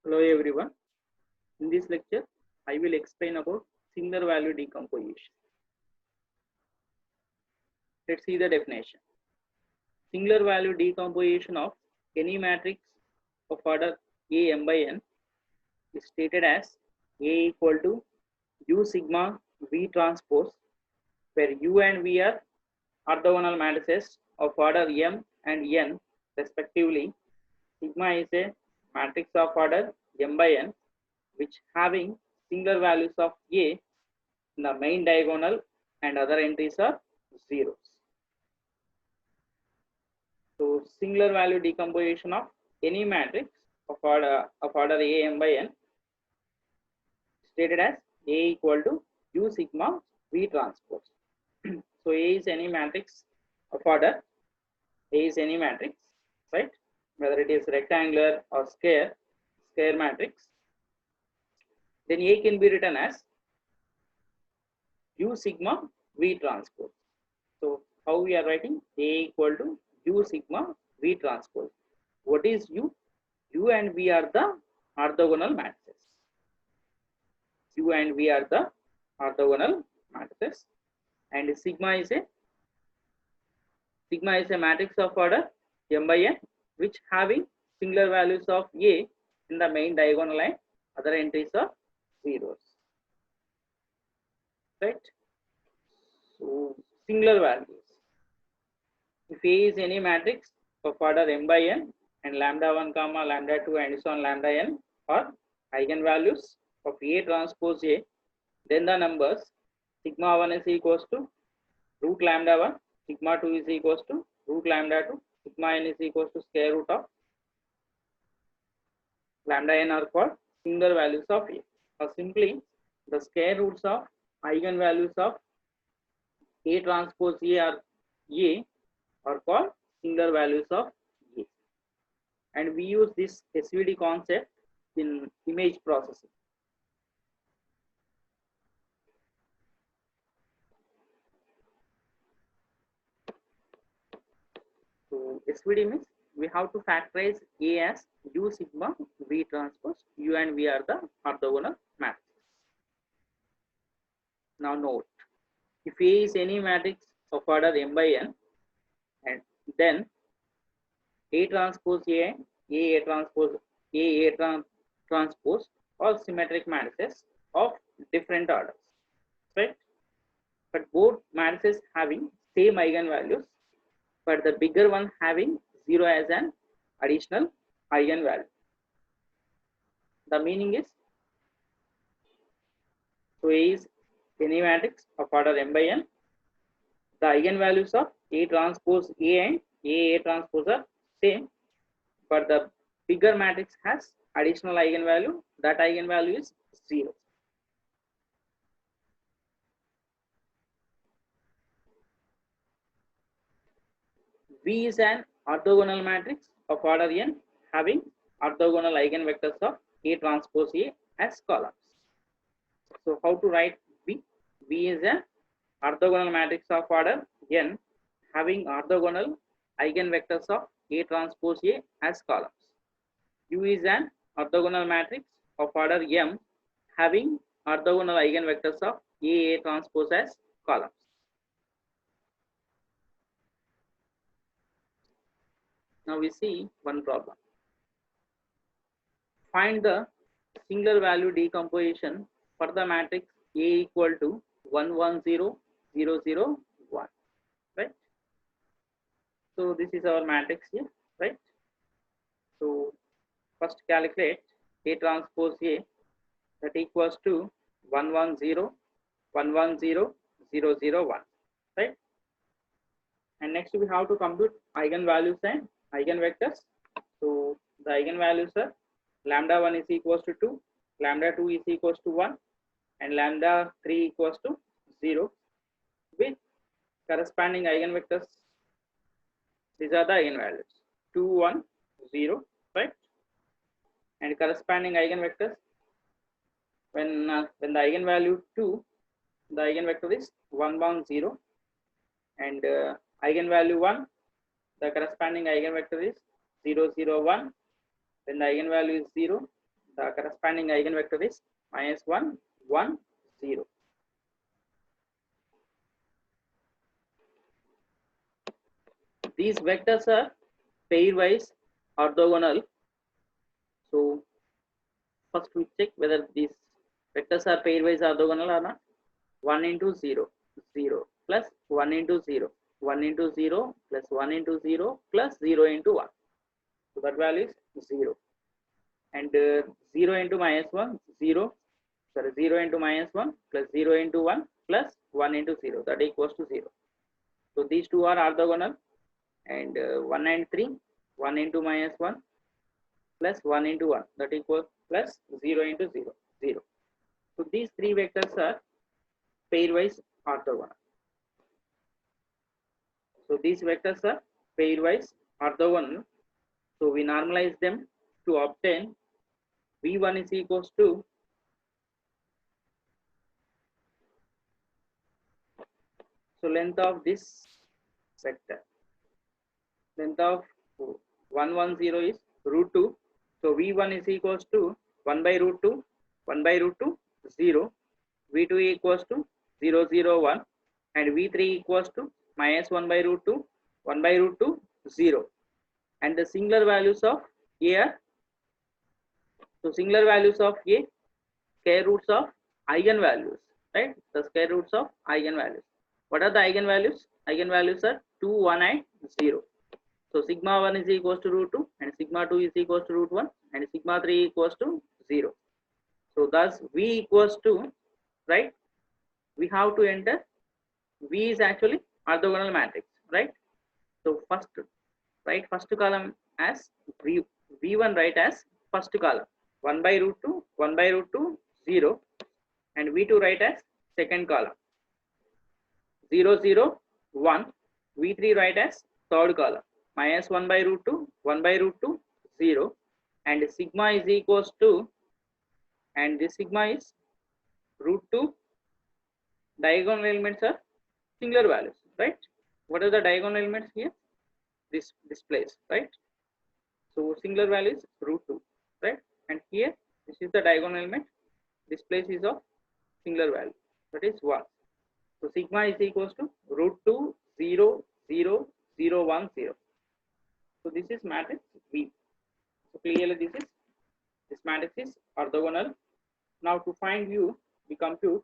Hello everyone. In this lecture, I will explain about singular value decomposition. Let's see the definition. Singular value decomposition of any matrix of order A m by n is stated as A equal to U sigma V transpose, where U and V are orthogonal matrices of order m and n respectively. Sigma is a matrix of order m by n which having singular values of A in the main diagonal and other entries are zeros. So singular value decomposition of any matrix of order A m by n stated as A equal to U sigma V transpose. So A is any matrix of order. A is any matrix, right? Whether it is rectangular or square matrix, then A can be written as U sigma V transpose. So how we are writing? A equal to U sigma V transpose. What is U? U and V are the orthogonal matrices. U and V are the orthogonal matrices, and sigma is a matrix of order m by n which having singular values of A in the main diagonal and other entries are zeros. Right? So singular values. If A is any matrix of order m by n and lambda 1 comma lambda 2 and so on lambda n are eigenvalues of A transpose A, then the numbers sigma 1 is equals to root lambda 1, sigma 2 is equals to root lambda 2, sigma n is equals to square root of lambda n are called singular values of A. Or simply the square roots of eigenvalues of A transpose A are called singular values of A. And we use this SVD concept in image processing. So SVD means we have to factorize A as U sigma V transpose. U and V are the orthogonal matrices. Now note, if A is any matrix of order m by n, and then A transpose A, A transpose A, transpose all symmetric matrices of different orders, right? But both matrices having same eigenvalues, but the bigger one having 0 as an additional eigenvalue. The meaning is, so A is any matrix of order m by n. The eigenvalues of A transpose A and A transpose are same, but the bigger matrix has additional eigenvalue. That eigenvalue is 0. V is an orthogonal matrix of order n having orthogonal eigenvectors of A transpose A as columns. So how to write V? V is an orthogonal matrix of order n having orthogonal eigenvectors of A transpose A as columns. U is an orthogonal matrix of order m having orthogonal eigenvectors of A transpose as columns. Now we see one problem. Find the singular value decomposition for the matrix A equal to 1 1 0 0 0 1, right? So this is our matrix here, right? So first calculate A transpose A, that equals to 1 1 0 1 1 0 0 0 1, right? And next we have to compute eigenvalues and eigenvectors. So the eigenvalues are lambda 1 is equals to 2, lambda 2 is equals to 1, and lambda 3 equals to 0 with corresponding eigenvectors. These are the eigenvalues 2 1 0, right? And corresponding eigenvectors, when the eigenvalue 2, the eigenvector is 1 1 0, and eigenvalue 1, the corresponding eigenvector is 0 0 1. When the eigenvalue is 0, The corresponding eigenvector is -1, 1, 0. These vectors are pairwise orthogonal. So first we check whether these vectors are pairwise orthogonal or not. 1 into 0, 0 plus 1 into 0, 1 into 0 plus 1 into 0 plus 0 into 1. So that value is 0. And 0 into -1, 0. Sorry, 0 into -1 plus 0 into 1 plus 1 into 0, that equals to 0. So these two are orthogonal. And 1 and 3, 1 into -1 plus 1 into 1, that equals plus 0 into 0, 0. So these three vectors are pairwise orthogonal. So these vectors are pairwise orthogonal. So we normalize them to obtain v1 is equals to length of this vector. Length of 110 is √2. So v1 is equals to 1 by √2, 1 by √2, 0. v2 equals to 0, 0, 1, and v3 equals to -1 by √2, 1 by √2, 0. And the singular values of a are, so singular values of a, square roots of eigenvalues, right? The square roots of eigenvalues. What are the eigenvalues? Eigenvalues are 2, 1, and 0. So sigma 1 is equals to √2, and sigma 2 is equals to √1, and sigma 3 equals to 0. So thus v equals to, right? We have to enter V is actually orthogonal matrix, right? So first, write first column as V1, write as first column 1 by √2, 1 by √2, 0, and V2 write as second column 0, 0, 1. V3 write as third column -1 by √2, 1 by √2, 0, and sigma is equals to, and this sigma is √2. Diagonal elements are singular values, right? What are the diagonal elements here? This place, right? So singular value is √2, right? And here this is the diagonal element. This place is of singular value, that is 1. So sigma is equals to √2, 0, 0, 0, 1, 0. So this is matrix V. So clearly this matrix is orthogonal. Now to find u, we compute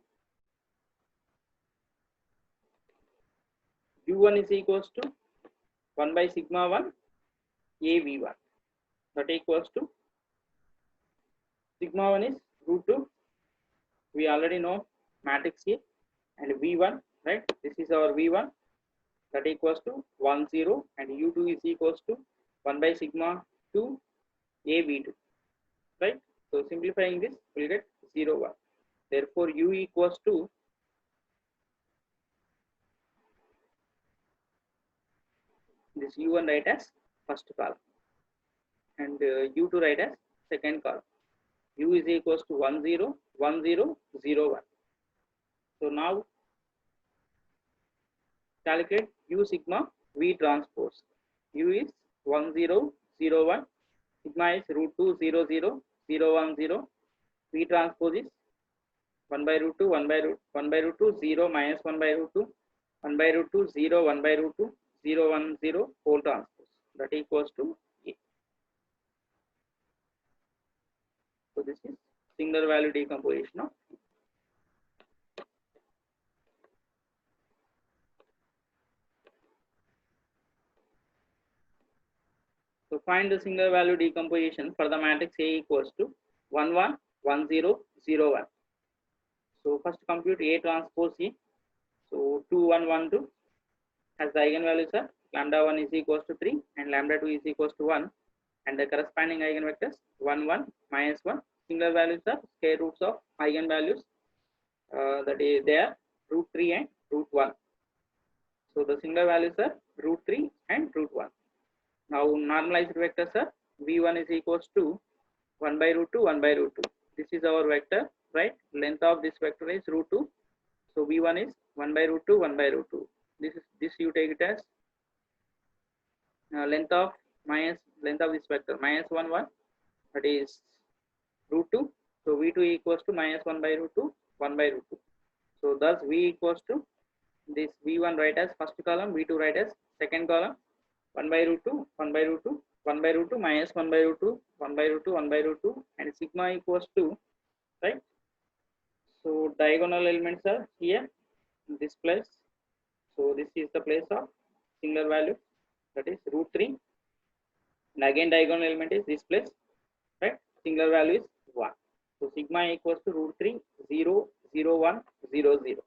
u1 is equals to 1 by sigma 1 AV1, that equals to sigma 1 is √2. We already know matrix A, and V1, right? This is our V1, that equals to 1, 0, and U2 is equals to 1 by sigma 2 AV2, right? So simplifying this, we'll get 0, 1. Therefore, U equals to this U1 write as first column, and U2 write as second column. U is equals to 1, 0, 1, 0, 0, 1. So now calculate U sigma V transpose. U is 1, 0, 0, 1. Sigma is √2, 0, 0, 0, 1, 0. V transpose is 1 by √2, 1 by √2, 0, -1 by √2, 1 by √2, 0, 1 by √2, 0, 1, 0, whole transpose. That equals to A. So this is singular value decomposition of V. So find the singular value decomposition for the matrix A equals to 1, 1, 1, 0, 0, 1. So first compute A transpose A. So 2, 1, 1, 2 has the eigenvalues are lambda 1 is equals to 3 and lambda 2 is equals to 1, and the corresponding eigenvectors 1, 1, -1. Singular values are square roots of eigenvalues, that is they are √3 and √1. So the singular values are √3 and √1. Now normalized vectors are v1 is equals to 1 by √2, 1 by √2. This is our vector, right? Length of this vector is √2. So v1 is 1 by √2, 1 by √2. This you take it as length of this vector -1, 1, that is root 2. So V2 equals to minus 1 by root 2, 1 by root 2. So thus V equals to this V1 write as first column, V2 write as second column, 1 by root 2, 1 by root 2, 1 by root 2 minus 1 by root 2, 1 by root 2, 1 by root 2, and sigma equals to, right? So diagonal elements are here in this place. So this is the place of singular value, that is root 3. And again diagonal element is this place, right? Singular value is 1. So sigma equals to root 3, 0, 0, 1, 0, 0.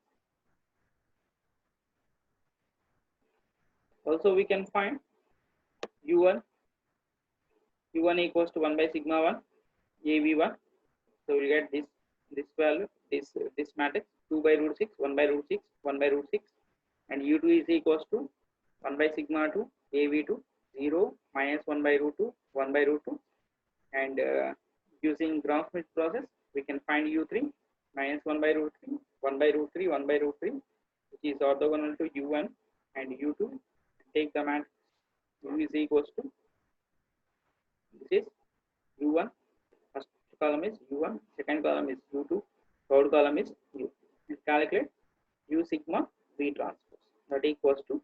Also we can find u1 equals to 1 by sigma 1 av1. So we'll get this value, this matrix 2 by root 6, 1 by root 6, 1 by root 6, and u2 is equals to 1 by sigma 2 av2, 0 minus 1 by root 2, 1 by root 2, and using Gram-Schmidt process we can find u3 minus 1 by root 3, 1 by root 3, 1 by root 3, which is orthogonal to u1 and u2. Take the matrix u is equals to, this is u1, first column is u1, second column is u2, third column is u. And calculate u sigma v transpose, that equals to